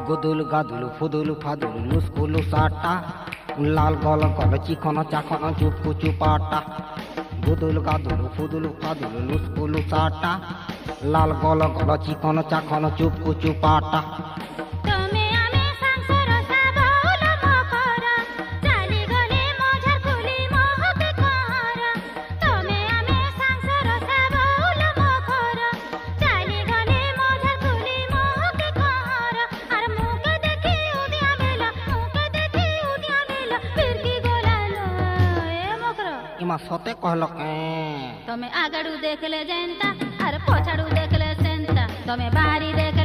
গুদুল গাদুল ফুদুল ফাদুল লুসকুলু সাটা লাল গল গল চিকন চাকন চুপকু চুপাটা গুদুল গাদুল ফুদুল ফাদুল লুসকুলু সাটা লাল গল গল চিকন চাকন চুপকু চুপাটা सते कहल तमे आगड़ू देख ले जेंता अरे पछाड़ू देख ले सेंता तमे बाहरी देख